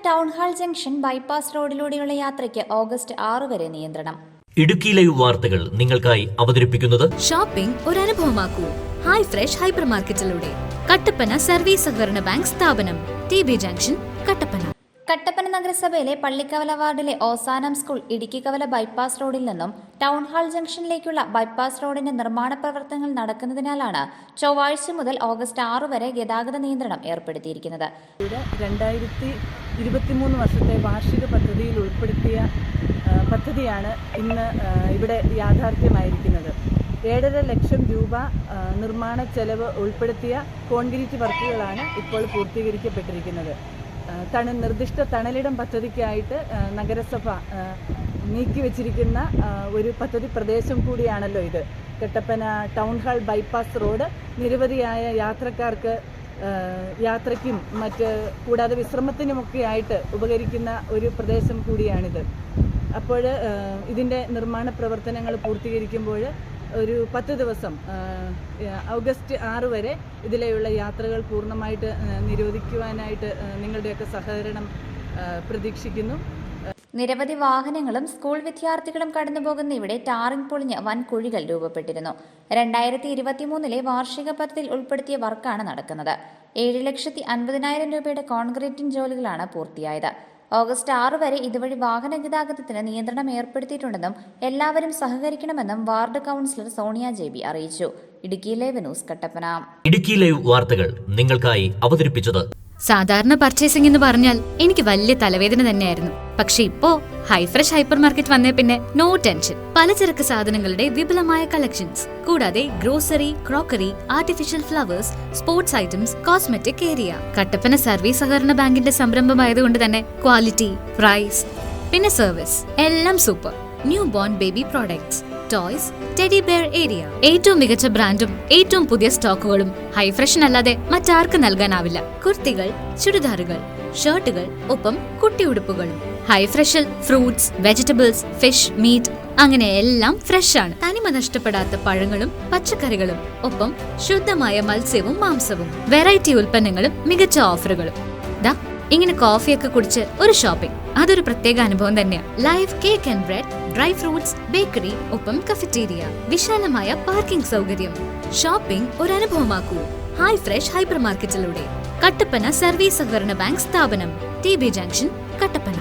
Town hall junction bypass റോഡിലൂടെയുള്ള യാത്രയ്ക്ക് August 6 വരെ നിയന്ത്രണം. ഇടുക്കി ലൈവ് വാർത്തകൾ നിങ്ങൾക്കായി അവതരിപ്പിക്കുന്നത് ഷോപ്പിംഗ് ഒരു അനുഭവമാക്കൂ. ഹൈ ഫ്രഷ് ഹൈപ്പർ മാർക്കറ്റിലൂടെ കട്ടപ്പന സർവീസ് സഹകരണ ബാങ്ക് സ്ഥാപനം, TB ജംഗ്ഷൻ, കട്ടപ്പന. കട്ടപ്പന നഗരസഭയിലെ പള്ളിക്കവല വാർഡിലെ ഓസാനം സ്കൂൾ ഇടുക്കിക്കവല ബൈപ്പാസ് റോഡിൽ നിന്നും ടൗൺ ഹാൾ ജംഗ്ഷനിലേക്കുള്ള ബൈപ്പാസ് റോഡിന്റെ നിർമ്മാണ പ്രവർത്തനങ്ങൾ നടക്കുന്നതിനാലാണ് ചൊവ്വാഴ്ച മുതൽ ഓഗസ്റ്റ് 6 വരെ ഗതാഗത നിയന്ത്രണം ഏർപ്പെടുത്തിയിരിക്കുന്നത്. 2023 വർഷത്തെ വാർഷിക പദ്ധതിയിൽ ഉൾപ്പെടുത്തിയ പദ്ധതിയാണ് ഇന്ന് ഇവിടെ യാഥാർത്ഥ്യമായിരിക്കുന്നത്. 7.5 ലക്ഷം രൂപ നിർമ്മാണ ചെലവ് ഉൾപ്പെടുത്തിയ കോൺക്രീറ്റ് വർക്കുകളാണ് ഇപ്പോൾ പൂർത്തീകരിക്കപ്പെട്ടിരിക്കുന്നത്. നിർദ്ദിഷ്ട തണലിടം പദ്ധതിക്കായിട്ട് നഗരസഭ നീക്കിവെച്ചിരിക്കുന്ന ഒരു പദ്ധതി പ്രദേശം കൂടിയാണല്ലോ ഇത്. Kattappana town hall bypass road നിരവധിയായ യാത്രക്കാർക്ക് യാത്രയ്ക്കും കൂടാതെ വിശ്രമത്തിനുമൊക്കെ ആയിട്ട് ഉപകരിക്കുന്ന ഒരു പ്രദേശം കൂടിയാണിത്. അപ്പോൾ ഇതിൻ്റെ നിർമ്മാണ പ്രവർത്തനങ്ങൾ പൂർത്തീകരിക്കുമ്പോൾ ഒരു 10 ദിവസം ഓഗസ്റ്റ് 6 വരെ ഇതിലെയുള്ള യാത്രകൾ പൂർണ്ണമായിട്ട് നിരോധിക്കുവാനായിട്ട് നിങ്ങളുടെയൊക്കെ സഹകരണം പ്രതീക്ഷിക്കുന്നു. നിരവധി വാഹനങ്ങളും സ്കൂൾ വിദ്യാർത്ഥികളും കടന്നുപോകുന്ന ഇവിടെ ടാറിംഗ് പൊളിഞ്ഞ് വൻ കുഴികൾ രൂപപ്പെട്ടിരുന്നു. 2023 വാർഷിക പദ്ധതിയിൽ ഉൾപ്പെടുത്തിയ വർക്കാണ് നടക്കുന്നത്. 7,50,000 രൂപയുടെ കോൺക്രീറ്റിംഗ് ജോലികളാണ് പൂർത്തിയായത്. ഓഗസ്റ്റ് 6 വരെ ഇതുവഴി വാഹന ഗതാഗതത്തിന് നിയന്ത്രണം ഏർപ്പെടുത്തിയിട്ടുണ്ടെന്നും എല്ലാവരും സഹകരിക്കണമെന്നും വാർഡ് കൗൺസിലർ സോണിയ JB അറിയിച്ചു. Idukki live news, Kattappana. Idukki live വാർത്തകൾ നിങ്ങൾക്കായി അവതരിപ്പിച്ചത്. സാധാരണ പർച്ചേസിംഗ് എന്ന് പറഞ്ഞാൽ എനിക്ക് വലിയ തലവേദന തന്നെയായിരുന്നു. പക്ഷെ ഇപ്പോ ഹൈ ഫ്രഷ് ഹൈപ്പർ മാർക്കറ്റ് വന്നേ പിന്നെ നോ ടെൻഷൻ. പലചരക്ക് സാധനങ്ങളുടെ വിപുലമായ കളക്ഷൻസ്, കൂടാതെ grocery, crockery, artificial flowers, sports items, cosmetic area. Kattappana service സഹകരണ ബാങ്കിന്റെ സംരംഭമായതുകൊണ്ട് തന്നെ ക്വാളിറ്റി, പ്രൈസ്, പിന്നെ സർവീസ് എല്ലാം super. New born baby products, toys, teddy bear area. ഏറ്റവും മികച്ച ബ്രാൻഡും ഏറ്റവും പുതിയ സ്റ്റോക്കുകളും ഹൈ ഫ്രഷിനല്ലാതെ മറ്റാർക്കും നൽകാനാവില്ല. കുർത്തികൾ, ചുരിദാറുകൾ, ഷർട്ടുകൾ, ഒപ്പം കുട്ടിയുടുപ്പുകളും. ഹൈ ഫ്രഷിൽ ഫ്രൂട്ട്സ്, വെജിറ്റബിൾസ്, ഫിഷ്, മീറ്റ്, അങ്ങനെ എല്ലാം ഫ്രഷ് ആണ്. തനിമ നഷ്ടപ്പെടാത്ത പഴങ്ങളും പച്ചക്കറികളും, ഒപ്പം ശുദ്ധമായ മത്സ്യവും മാംസവും. വെറൈറ്റി ഉൽപ്പന്നങ്ങളും മികച്ച ഓഫറുകളും. ഇങ്ങനെ കോഫിയൊക്കെ കുടിച്ച് ഒരു ഷോപ്പിംഗ്, അതൊരു പ്രത്യേക അനുഭവം തന്നെയാണ്. Live cake and bread, dry fruits, bakery, ഒപ്പം കഫറ്റീരിയ, വിശാലമായ പാർക്കിംഗ് സൗകര്യം. ഷോപ്പിംഗ് ഒരു അനുഭവമാക്കൂ. ഹൈ ഫ്രഷ് ഹൈപ്പർ മാർക്കറ്റിലൂടെ കട്ടപ്പന സർവീസ് സഹകരണ ബാങ്ക് സ്ഥാപനം, TB ജംഗ്ഷൻ, കട്ടപ്പന.